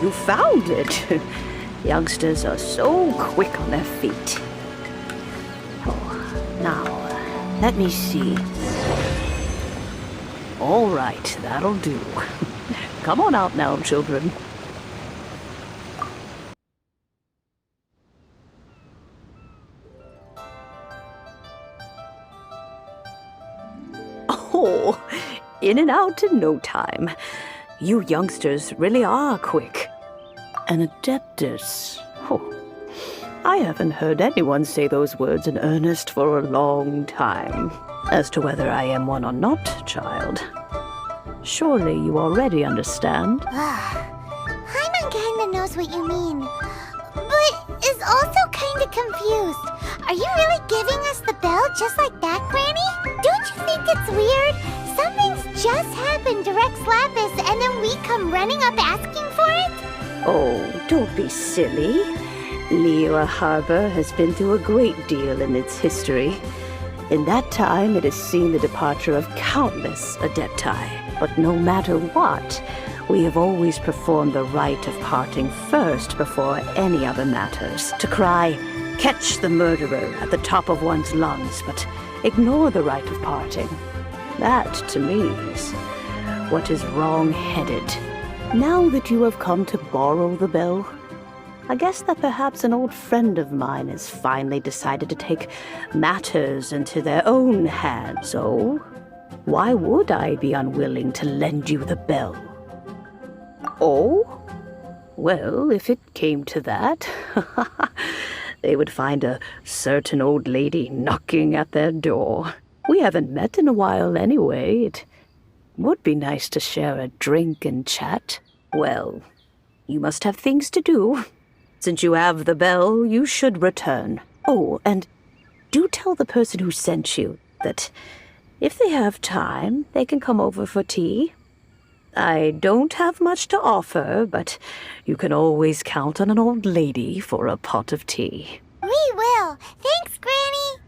you found it. Youngsters are so quick on their feet. Oh, now, let me see. All right, that'll do. Come on out now, children. Oh, in and out in no time. You youngsters really are quick. An adeptus. Oh, I haven't heard anyone say those words in earnest for a long time. As to whether I am one or not, child, surely you already understand. Paimon kinda knows what you mean, but is also kinda confused. Are you really giving us the bell just like that, Granny? Don't you think it's weird? Something's just happened to Rex Lapis and then we come running up asking for it? Oh, don't be silly. Liyue Harbor has been through a great deal in its history. In that time, it has seen the departure of countless adepti. But no matter what, we have always performed the rite of parting first before any other matters. To cry, "Catch the murderer," at the top of one's lungs, but ignore the rite of parting. That, to me, is what is wrong-headed. Now that you have come to borrow the bell, I guess that perhaps an old friend of mine has finally decided to take matters into their own hands. So, why would I be unwilling to lend you the bell? Oh? Well, if it came to that, they would find a certain old lady knocking at their door. We haven't met in a while anyway. It would be nice to share a drink and chat. Well, you must have things to do. Since you have the bell, you should return. Oh, and do tell the person who sent you that if they have time, they can come over for tea. I don't have much to offer, but you can always count on an old lady for a pot of tea. We will. Thanks, Granny.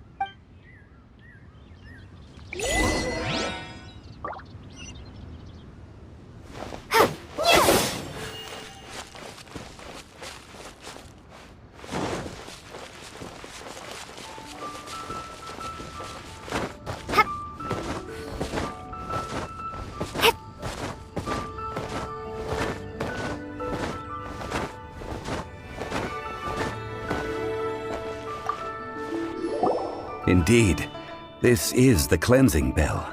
Indeed, this is the cleansing bell.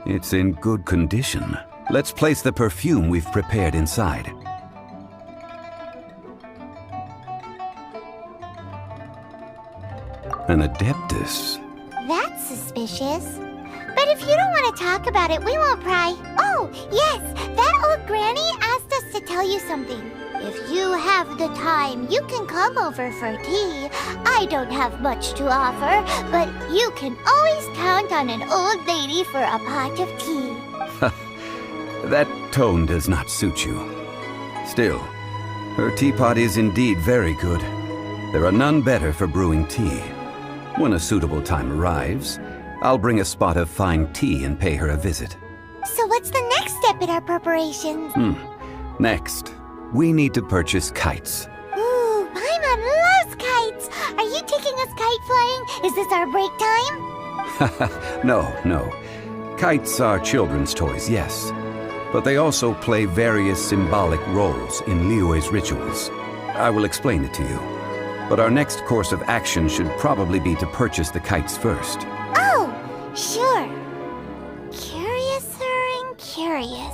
It's in good condition. Let's place the perfume we've prepared inside. An adeptus. That's suspicious. But if you don't want to talk about it, we won't pry. Oh, yes, that old granny asked us to tell you something. If you have the time, you can come over for tea. I don't have much to offer, but you can always count on an old lady for a pot of tea. That tone does not suit you. Still, her teapot is indeed very good. There are none better for brewing tea. When a suitable time arrives, I'll bring a spot of fine tea and pay her a visit. So what's the next step in our preparations? Next, we need to purchase kites. Ooh, Paimon loves kites! Are you taking us kite flying? Is this our break time? No. Kites are children's toys, yes. But they also play various symbolic roles in Liyue's rituals. I will explain it to you. But our next course of action should probably be to purchase the kites first. Oh, sure. Curiouser and curiouser.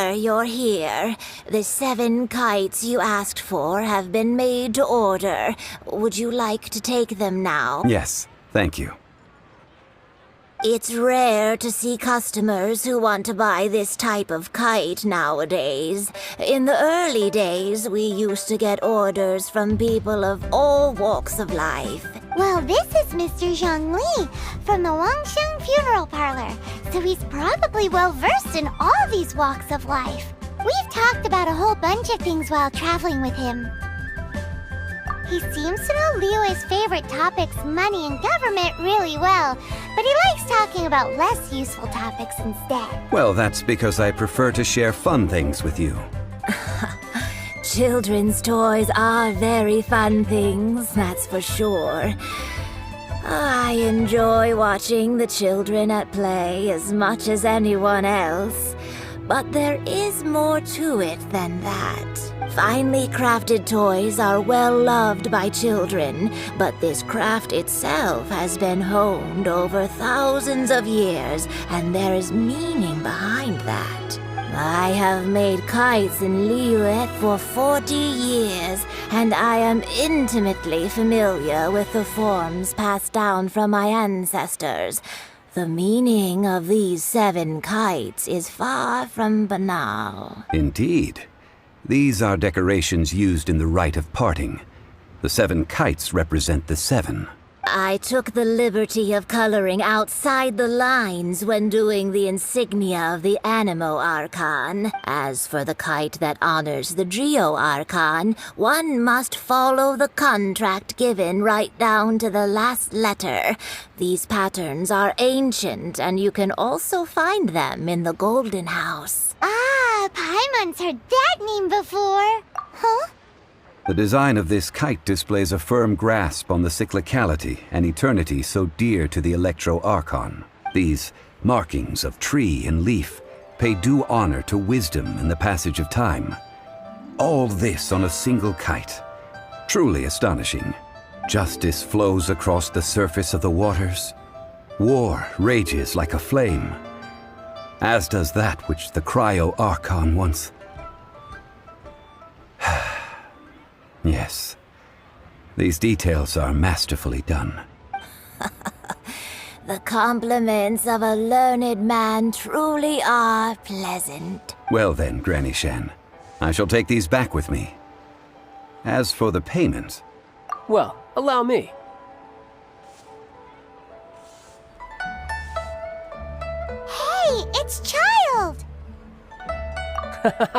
Sir, you're here. The 7 kites you asked for have been made to order. Would you like to take them now? Yes, thank you. It's rare to see customers who want to buy this type of kite nowadays. In the early days, we used to get orders from people of all walks of life. Well, this is Mr. Zhongli from the Wangsheng Funeral Parlor, so he's probably well-versed in all these walks of life. We've talked about a whole bunch of things while traveling with him. He seems to know Liyue's favorite topics, money and government, really well, but he likes talking about less useful topics instead. Well, that's because I prefer to share fun things with you. Children's toys are very fun things, that's for sure. I enjoy watching the children at play as much as anyone else. But there is more to it than that. Finely crafted toys are well loved by children, but this craft itself has been honed over thousands of years, and there is meaning behind that. I have made kites in Liyue for 40 years, and I am intimately familiar with the forms passed down from my ancestors. The meaning of these 7 kites is far from banal. Indeed. These are decorations used in the rite of parting. The 7 kites represent the 7. I took the liberty of coloring outside the lines when doing the insignia of the Animo Archon. As for the kite that honors the Geo Archon, one must follow the contract given right down to the last letter. These patterns are ancient, and you can also find them in the Golden House. Ah, Paimon's heard that name before. Huh? The design of this kite displays a firm grasp on the cyclicality and eternity so dear to the Electro Archon. These markings of tree and leaf pay due honor to wisdom and the passage of time. All this on a single kite. Truly astonishing. Justice flows across the surface of the waters. War rages like a flame. As does that which the Cryo Archon once... Yes. These details are masterfully done. The compliments of a learned man truly are pleasant. Well then, Granny Shan, I shall take these back with me. As for the payment... Well, allow me. Hey, it's Child!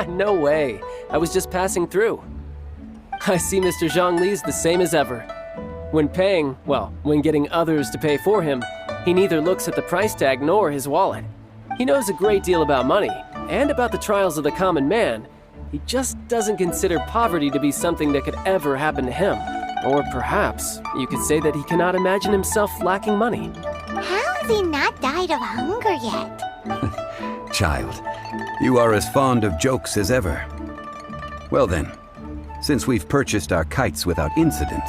No way. I was just passing through. I see Mr. Zhongli's the same as ever. When paying, well, when getting others to pay for him, he neither looks at the price tag nor his wallet. He knows a great deal about money, and about the trials of the common man. He just doesn't consider poverty to be something that could ever happen to him. Or perhaps, you could say that he cannot imagine himself lacking money. How has he not died of hunger yet? Child, you are as fond of jokes as ever. Well then, since we've purchased our kites without incident,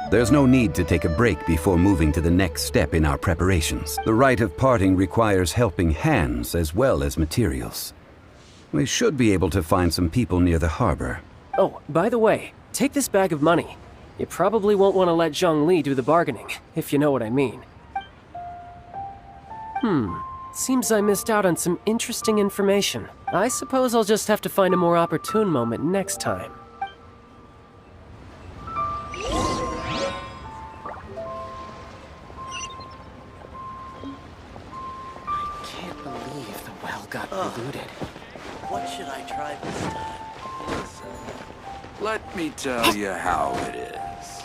there's no need to take a break before moving to the next step in our preparations. The rite of parting requires helping hands as well as materials. We should be able to find some people near the harbor. Oh, by the way, take this bag of money. You probably won't want to let Zhongli do the bargaining, if you know what I mean. Seems I missed out on some interesting information. I suppose I'll just have to find a more opportune moment next time. Got polluted. What should I try this time? Listen. Let me tell you how it is.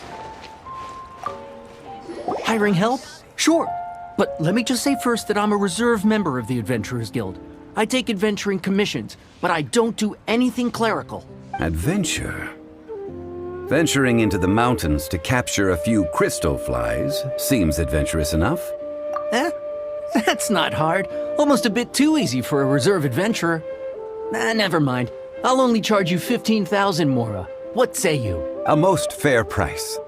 Hiring help? Sure. But let me just say first that I'm a reserve member of the Adventurers Guild. I take adventuring commissions, but I don't do anything clerical. Adventure? Venturing into the mountains to capture a few crystal flies seems adventurous enough. Eh? That's not hard. Almost a bit too easy for a reserve adventurer. Never mind. I'll only charge you 15,000 Mora. What say you? A most fair price.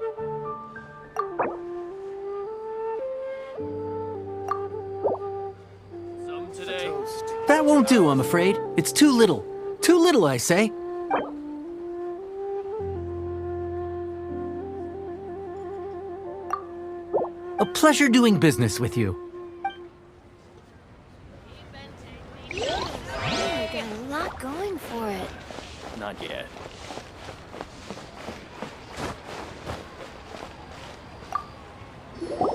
That won't do, I'm afraid. It's too little. Too little, I say. A pleasure doing business with you. I got a lot going for it. Not yet.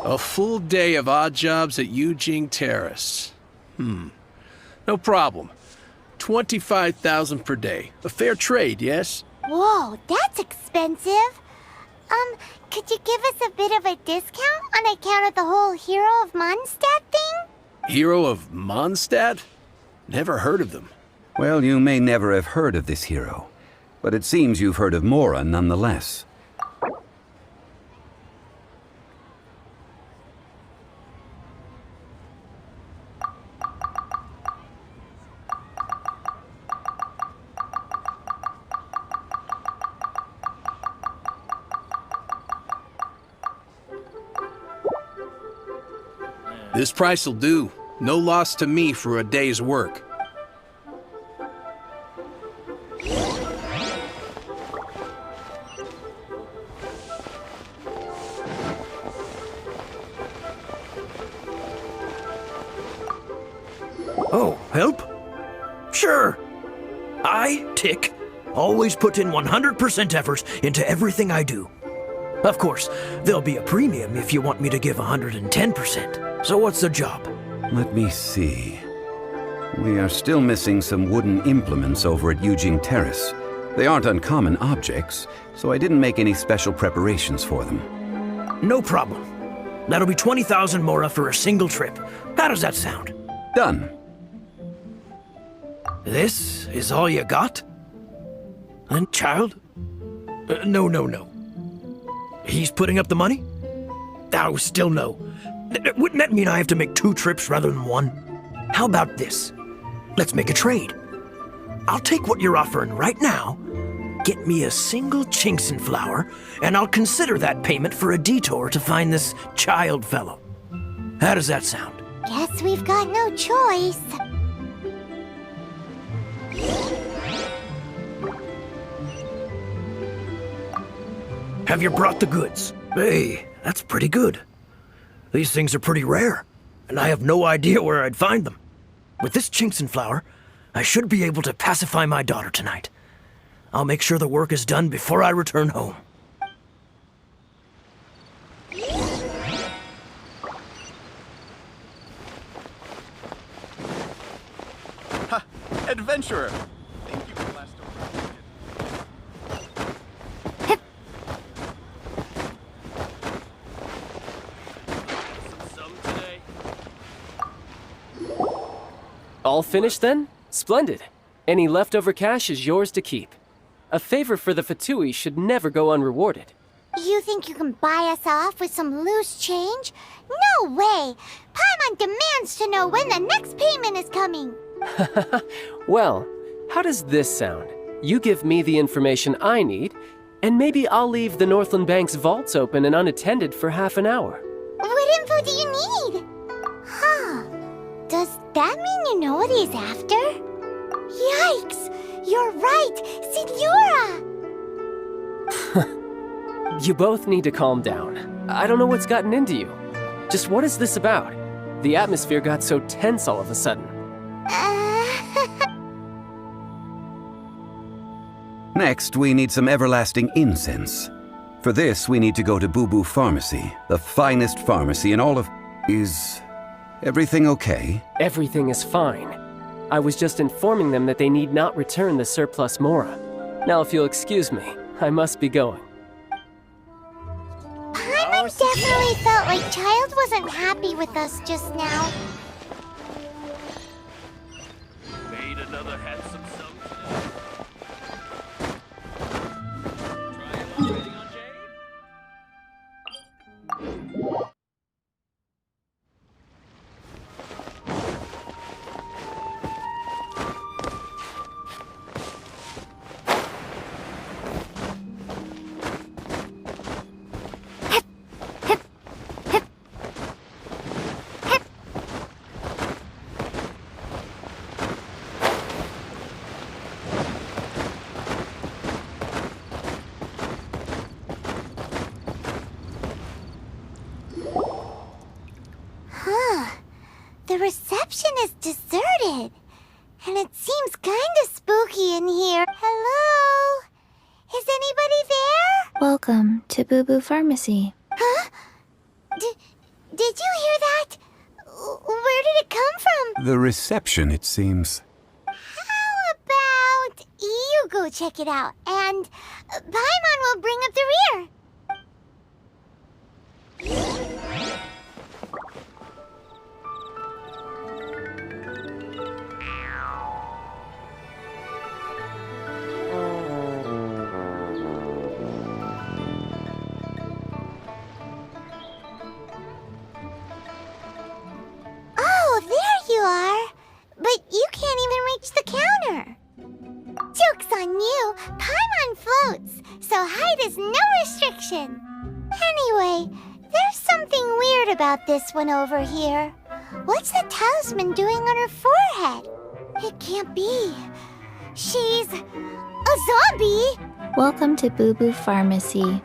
A full day of odd jobs at Eugene Terrace. No problem. 25,000 per day. A fair trade, yes? Whoa, that's expensive. Could you give us a bit of a discount on account of the whole Hero of Mondstadt thing? Hero of Mondstadt? Never heard of them. Well, you may never have heard of this hero, but it seems you've heard of Mora nonetheless. This price'll do. No loss to me for a day's work. Oh, help? Sure. I, Tick, always put in 100% effort into everything I do. Of course, there'll be a premium if you want me to give 110%. So what's the job? Let me see. We are still missing some wooden implements over at Eugene Terrace. They aren't uncommon objects, so I didn't make any special preparations for them. No problem. That'll be 20,000 Mora for a single trip. How does that sound? Done. This is all you got? And child? No. He's putting up the money? Oh, still no. Wouldn't that mean I have to make 2 trips rather than 1? How about this? Let's make a trade. I'll take what you're offering right now, get me a single Chinxin flower, and I'll consider that payment for a detour to find this child fellow. How does that sound? Guess we've got no choice. Have you brought the goods? Hey, that's pretty good. These things are pretty rare, and I have no idea where I'd find them. With this Chinxin flower, I should be able to pacify my daughter tonight. I'll make sure the work is done before I return home. Ha! Adventurer! Thank you for last over. All finished then? Splendid. Any leftover cash is yours to keep. A favor for the Fatui should never go unrewarded. You think you can buy us off with some loose change? No way! Paimon demands to know when the next payment is coming. Well, how does this sound? You give me the information I need, and maybe I'll leave the Northland Bank's vaults open and unattended for half an hour. What info do you need? Huh. Does that mean you know what he's after? Yikes! You're right! Signora! You both need to calm down. I don't know what's gotten into you. Just what is this about? The atmosphere got so tense all of a sudden. Next, we need some everlasting incense. For this, we need to go to Boo Boo Pharmacy, the finest pharmacy in all of... Is everything okay? Everything is fine. I was just informing them that they need not return the surplus Mora. Now, if you'll excuse me, I must be going. Paimon definitely felt like Child wasn't happy with us just now. Made another handsome sum today. Try your luck trading on Jade? The reception is deserted. And it seems kinda spooky in here. Hello? Is anybody there? Welcome to Boo Boo Pharmacy. Huh? Did you hear that? Where did it come from? The reception, it seems. How about you go check it out, and Paimon will bring up the rear. Oh, there you are. But you can't even reach the counter. Joke's on you. Paimon floats, so height is no restriction. Anyway, there's something weird about this one over here. What's the talisman doing on her forehead? It can't be. She's a zombie. Welcome to Boo Boo Pharmacy.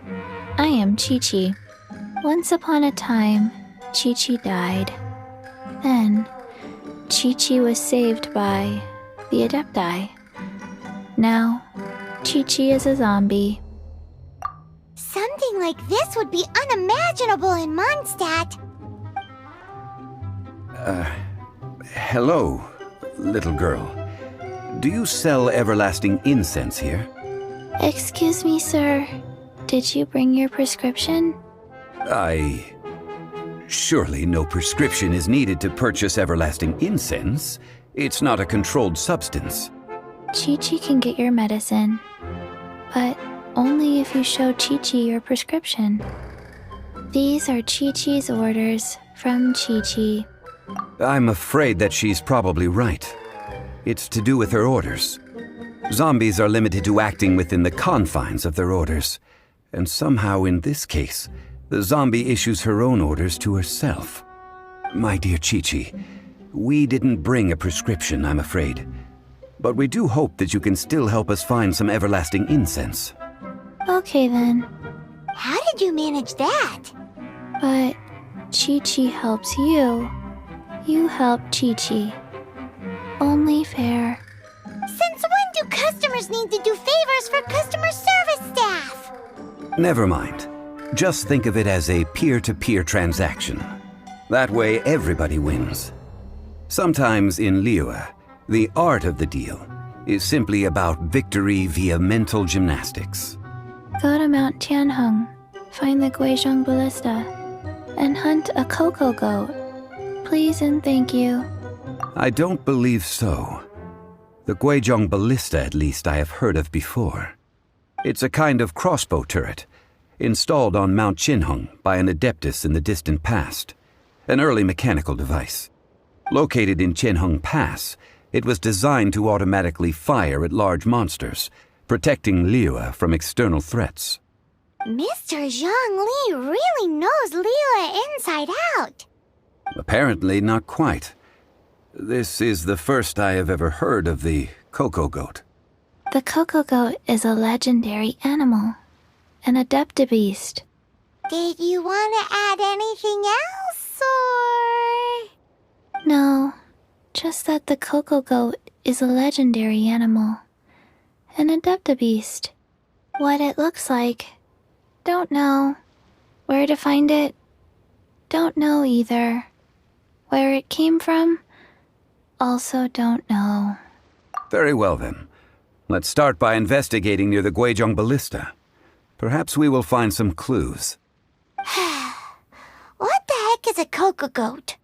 I am Chi-Chi. Once upon a time, Chi-Chi died. Then, Chi-Chi was saved by the Adepti. Now, Chi-Chi is a zombie. Something like this would be unimaginable in Mondstadt. Hello, little girl. Do you sell everlasting incense here? Excuse me, sir. Did you bring your prescription? Surely no prescription is needed to purchase everlasting incense. It's not a controlled substance. Chi-Chi can get your medicine, but only if you show Chi-Chi your prescription. These are Chi-Chi's orders from Chi-Chi. I'm afraid that she's probably right. It's to do with her orders. Zombies are limited to acting within the confines of their orders, and somehow in this case, the zombie issues her own orders to herself. My dear Chi-Chi, we didn't bring a prescription, I'm afraid. But we do hope that you can still help us find some everlasting incense. Okay then, How did you manage that? but Chi-Chi helps you. You help Chi-Chi. Only fair. Since when do customers need to do favors for customer service staff? Never mind. Just think of it as a peer-to-peer transaction. That way everybody wins. Sometimes in Liyue, the art of the deal is simply about victory via mental gymnastics. Go to Mount Tianheng, find the Guizhong Ballista, and hunt a cocoa goat. Please and thank you. I don't believe so. The Guizhong Ballista, at least, I have heard of before. It's a kind of crossbow turret, installed on Mount Qinheng by an adeptus in the distant past, an early mechanical device. Located in Qianheng Pass, it was designed to automatically fire at large monsters, protecting Liyue from external threats. Mr. Zhongli really knows Liyue inside out. Apparently not quite. This is the first I have ever heard of the cocoa goat. The cocoa goat is a legendary animal, an adeptabeast. Did you want to add anything else, or...? No, just that the cocoa goat is a legendary animal, an adeptabeast. What it looks like, don't know. Where to find it, don't know either. Where it came from, also don't know. Very well then. Let's start by investigating near the Guizhong Ballista. Perhaps we will find some clues. What the heck is a cocoa goat?